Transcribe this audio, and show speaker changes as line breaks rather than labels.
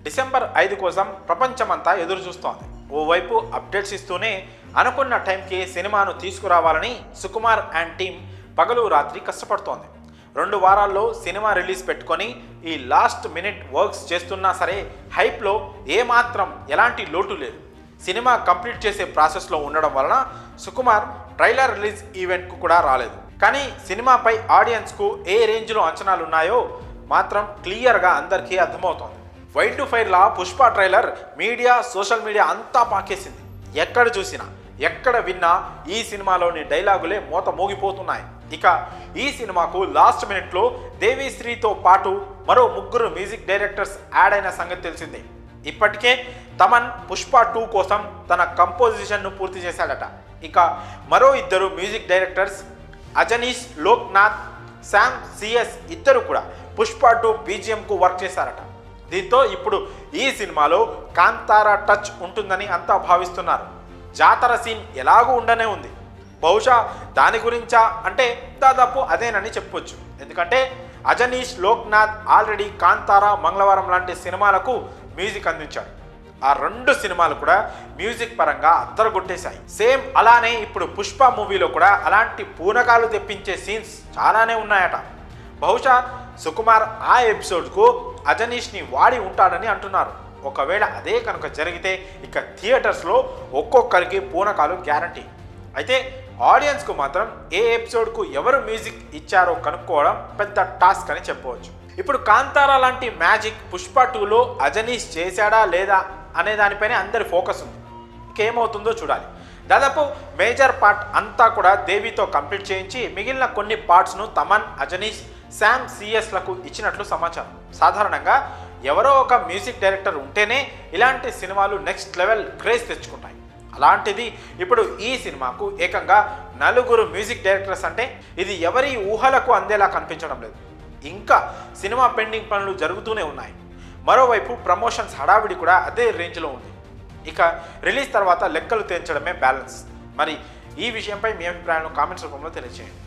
December 5 కోసం ప్రపంచమంతా ఎదురు చూస్తోంది. ఓవైపు అప్డేట్స్ ఇస్తూనే అనుకున్న టైంకి సినిమాను తీసుకురావాలని సుకుమార్ అండ్ టీం పగలు రాత్రి కష్టపడుతోంది. 2 వారాల్లో సినిమా రిలీజ్ పెట్టుకొని ఈ లాస్ట్ మినిట్ వర్క్స్ చేస్తున్నా సరే హైప్లో ఏమాత్రం ఎలాంటి లోటు లేదు. సినిమా కంప్లీట్ చేసే ప్రాసెస్లో ఉండడం వలన సుకుమార్ ట్రైలర్ రిలీజ్ ఈవెంట్కు కూడా రాలేదు. కానీ సినిమాపై ఆడియన్స్కు ఏ రేంజ్లో అంచనాలు ఉన్నాయో మాత్రం క్లియర్గా అందరికీ అర్థమవుతోంది. వైల్డ్ ఫైర్లా Pushpa trailer media social media అంతా పాకేసింది. ఎక్కడ చూసినా ఎక్కడ విన్నా ఈ సినిమాలోని డైలాగులే మోత మోగిపోతున్నాయి. ఇక ఈ సినిమాకు లాస్ట్ మినిట్లో దేవిశ్రీతో పాటు మరో 3 మ్యూజిక్ డైరెక్టర్స్ యాడ్ అయిన సంగతి తెలిసిందే. ఇప్పటికే తమన్ పుష్ప 2 కోసం తన కంపోజిషన్ను పూర్తి చేశాడట. ఇక మరో 2 music directors Ajaneesh Loknath, Sam CS ఇద్దరు కూడా పుష్ప 2 బీజిఎంకు వర్క్ చేశారట. దీంతో ఇప్పుడు ఈ సినిమాలో కాంతారా టచ్ ఉంటుందని అంతా భావిస్తున్నారు. జాతర సీన్ ఎలాగూ ఉండనే ఉంది. బహుశా దాని గురించా అంటే దాదాపు అదేనని చెప్పొచ్చు. ఎందుకంటే అజనీష్ లోక్నాథ్ ఆల్రెడీ కాంతారా, మంగళవారం లాంటి సినిమాలకు మ్యూజిక్ అందించాడు. ఆ 2 సినిమాలు కూడా మ్యూజిక్ పరంగా అద్దరగొట్టేశాయి. సేమ్ అలానే ఇప్పుడు పుష్ప మూవీలో కూడా అలాంటి పూనకాలు తెప్పించే సీన్స్ చాలానే ఉన్నాయట. బహుశా సుకుమార్ ఆ ఎపిసోడ్కు అజనీష్ని వాడి ఉంటాడని అంటున్నారు. ఒకవేళ అదే కనుక జరిగితే ఇక థియేటర్స్లో ఒక్కొక్కరికి పూనకాలు గ్యారంటీ. అయితే ఆడియన్స్కు మాత్రం ఏ ఎపిసోడ్కు ఎవరు మ్యూజిక్ ఇచ్చారో కనుక్కోవడం పెద్ద టాస్క్ అని చెప్పవచ్చు. ఇప్పుడు కాంతారా లాంటి మ్యాజిక్ పుష్ప 2లో అజనీష్ చేశాడా లేదా అనే దానిపైనే అందరి ఫోకస్ ఉంది. ఇంకేమవుతుందో చూడాలి. దాదాపు మేజర్ పార్ట్ అంతా కూడా దేవితో కంప్లీట్ చేయించి మిగిలిన కొన్ని పార్ట్స్ను తమన్, అజనీష్, శామ్ సిఎస్లకు ఇచ్చినట్లు సమాచారం. సాధారణంగా ఎవరో ఒక మ్యూజిక్ డైరెక్టర్ ఉంటేనే ఇలాంటి సినిమాలు నెక్స్ట్ లెవెల్ క్రేజ్ తెచ్చుకుంటాయి. అలాంటిది ఇప్పుడు ఈ సినిమాకు ఏకంగా 4 మ్యూజిక్ డైరెక్టర్స్ అంటే ఇది ఎవరి ఊహలకు అందేలా కనిపించడం లేదు. ఇంకా సినిమా పెండింగ్ పనులు జరుగుతూనే ఉన్నాయి. మరోవైపు ప్రమోషన్స్ హడావిడి కూడా అదే రేంజ్లో ఉంది. ఇక రిలీజ్ తర్వాత లెక్కలు తేల్చడమే బ్యాలెన్స్. మరి ఈ విషయంపై మీ అభిప్రాయాలను కామెంట్స్ రూపంలో తెలియజేయండి.